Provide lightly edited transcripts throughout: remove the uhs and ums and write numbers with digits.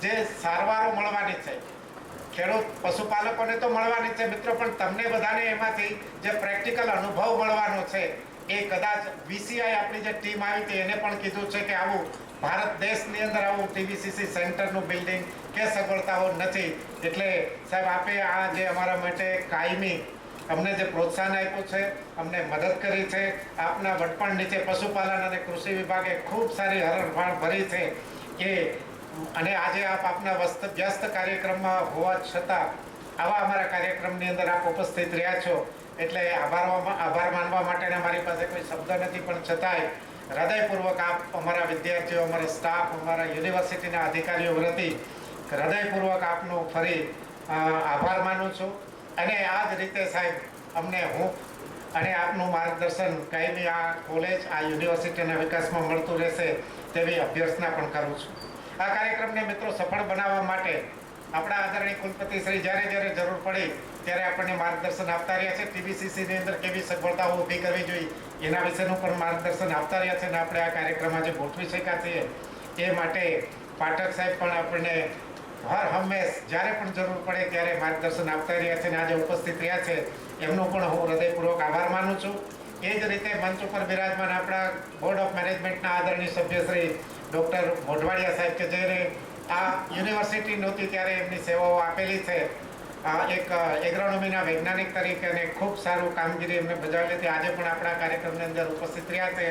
જે સારવારો મળવાની છે ખેડૂત પશુપાલકોને તો મળવાની છે મિત્રો, પણ તમને બધાને એમાંથી જે પ્રેક્ટિકલ અનુભવ મળવાનો છે એ કદાચ વીસીઆઈ આપણી જે ટીમ આવી હતી એને પણ કીધું છે કે આવું ભારત દેશની અંદર આવું ટીવીસીસી સેન્ટરનું બિલ્ડિંગ કે સગવડતાઓ નથી. એટલે સાહેબ આપે આ જે અમારા માટે કાયમી અમને જે પ્રોત્સાહન આપ્યું છે, અમને મદદ કરી છે, આપના વડપણ નીચે પશુપાલન અને કૃષિ વિભાગે ખૂબ સારી હરણફાળ ભરી છે એ, અને આજે આપ આપના વ્યસ્ત કાર્યક્રમમાં હોવા છતાં આવા અમારા કાર્યક્રમની અંદર આપ ઉપસ્થિત રહ્યા છો એટલે આભાર માનવા માટેના મારી પાસે કોઈ શબ્દ નથી, પણ છતાંય હૃદયપૂર્વક આપ અમારા વિદ્યાર્થીઓ, અમારા સ્ટાફ, અમારા યુનિવર્સિટીના અધિકારીઓ વતી હૃદયપૂર્વક આપનો ફરી આભાર માનું છું. અને આ જ રીતે સાહેબ અમને હું અને આપનું માર્ગદર્શન કાયમી આ કોલેજ, આ યુનિવર્સિટીના વિકાસમાં મળતું રહેશે તેવી અભ્યર્થના પણ કરું છું. આ કાર્યક્રમને મિત્રો સફળ બનાવવા માટે આપણા આદરણીય કુલપતિ શ્રી જ્યારે જ્યારે જરૂર પડી ત્યારે આપણને માર્ગદર્શન આપતા રહ્યા છે. ટીવીસીસીની અંદર કેવી સગવડતાઓ ઊભી કરવી જોઈએ એના વિશેનું પણ માર્ગદર્શન આપતા રહ્યા છે અને આપણે આ કાર્યક્રમ આજે ગોઠવી શક્યા છીએ એ માટે પાઠક સાહેબ પણ આપણને હર હંમેશ જ્યારે પણ જરૂર પડે ત્યારે માર્ગદર્શન આપતા રહ્યા છે અને આજે ઉપસ્થિત રહ્યા છે એમનો પણ હું હૃદયપૂર્વક આભાર માનું છું. એ જ રીતે મંચ ઉપર બિરાજમાન આપણા બોર્ડ ઓફ મેનેજમેન્ટના આદરણીય સભ્ય શ્રી ડૉક્ટર મોઢવાડિયા સાહેબ કે જેને આ યુનિવર્સિટી નહોતી ત્યારે એમની સેવાઓ આપેલી છે, એક એગ્રોનોમીના વૈજ્ઞાનિક તરીકે અને ખૂબ સારું કામગીરી એમને બજાવેલી હતી. આજે પણ આપણા કાર્યક્રમની અંદર ઉપસ્થિત રહ્યા છે,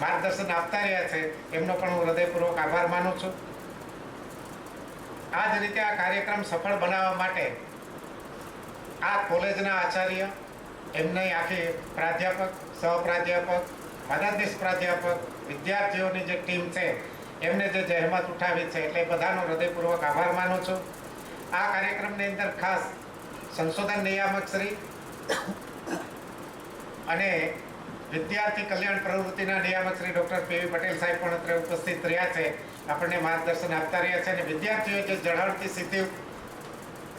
માર્ગદર્શન આપતા રહ્યા છે, એમનો પણ હું હૃદયપૂર્વક આભાર માનું છું. આ જ રીતે આ કાર્યક્રમ સફળ બનાવવા માટે આ કોલેજના આચાર્ય, એમની આખી પ્રાધ્યાપક, સહપ્રાધ્યાપક, મદદનીશ પ્રાધ્યાપક, વિદ્યાર્થીઓની જે ટીમ છે એમને જે જહેમત ઉઠાવી છે એટલે બધાનો હૃદયપૂર્વક આભાર માનું છું. આ કાર્યક્રમની અંદર ખાસ સંશોધન નિયામક શ્રી અને વિદ્યાર્થી કલ્યાણ પ્રવૃત્તિના નિયામક શ્રી ડૉક્ટર પીવી પટેલ સાહેબ પણ અત્રે ઉપસ્થિત રહ્યા છે, આપણને માર્ગદર્શન આપતા રહ્યા છે. અને વિદ્યાર્થીઓ જે ઝળહળતી સિદ્ધિ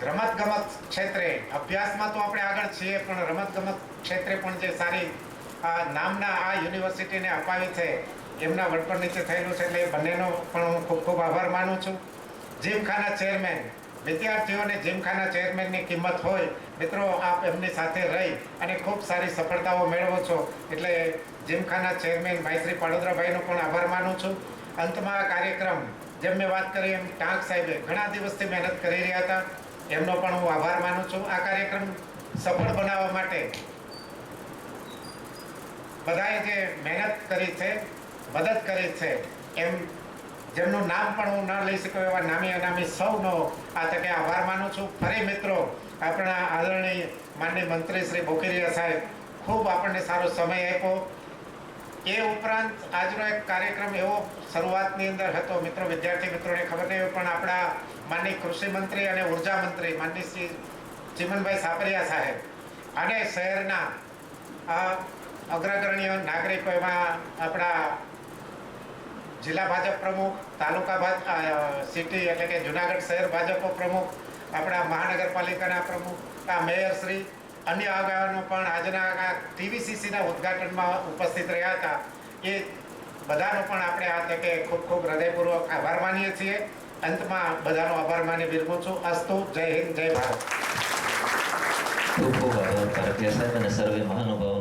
રમતગમત ક્ષેત્રે, અભ્યાસમાં તો આપણે આગળ છીએ પણ રમતગમત ક્ષેત્રે પણ જે સારી નામના આ યુનિવર્સિટીને અપાવી છે એમના વડપણ નીચે થયેલું છે એટલે એ બંનેનો પણ હું ખૂબ ખૂબ આભાર માનું છું. જીમખાના ચેરમેન, વિદ્યાર્થીઓને જીમખાના ચેરમેનની કિંમત હોય મિત્રો, આપ એમની સાથે રહી અને ખૂબ સારી સફળતાઓ મેળવો છો એટલે જીમખાના ચેરમેન ભાઈ શ્રી પાડોદરાભાઈનો પણ આભાર માનું છું. અંતમાં આ કાર્યક્રમ જેમ મેં વાત કરી એમ ટાંક સાહેબે ઘણા દિવસથી મહેનત કરી રહ્યા હતા, એમનો પણ હું આભાર માનું છું. આ કાર્યક્રમ સફળ બનાવવા માટે બધાએ જે મહેનત કરી છે, મદદ કરી છે, એમ જેમનું નામ પણ હું ન લઈ શકું એવા નામી અનામી સૌનો આ તકે આભાર માનું છું. ફરી મિત્રો આપણા આદરણીય માનનીય મંત્રી શ્રી બોકીરિયા સાહેબ ખૂબ આપણને સારો સમય આપ્યો. એ ઉપરાંત આજનો એક કાર્યક્રમ એવો શરૂઆતની અંદર હતો, મિત્રો વિદ્યાર્થી મિત્રોને ખબર નહીં પણ આપણા માનનીય કૃષિ મંત્રી અને ઉર્જા મંત્રી માનનીય શ્રી ચિમનભાઈ સાપરિયા સાહેબ અને શહેરના અગ્રગણ્ય નાગરિકો, એમાં આપણા જિલ્લા ભાજપ પ્રમુખ, તાલુકા સિટી એટલે કે જુનાગઢ શહેર ભાજપ પ્રમુખ, આપણા મહાનગરપાલિકાના પ્રમુખ, મેયર શ્રી, અન્ય આગેવાનો પણ આજના આ ટીવીસીસીના ઉદ્ઘાટનમાં ઉપસ્થિત રહ્યા હતા. એ બધાનો પણ આપણે આ તકે ખૂબ ખૂબ હૃદયપૂર્વક આભાર માનીએ છીએ. અંતમાં બધાનો આભાર માની વિરમું છું. અસ્તુ. જય હિન્દ, જય ભારત. ખૂબ ખૂબ આભાર પારખિયા સાહેબ અને સર્વે મહાનુભાવો.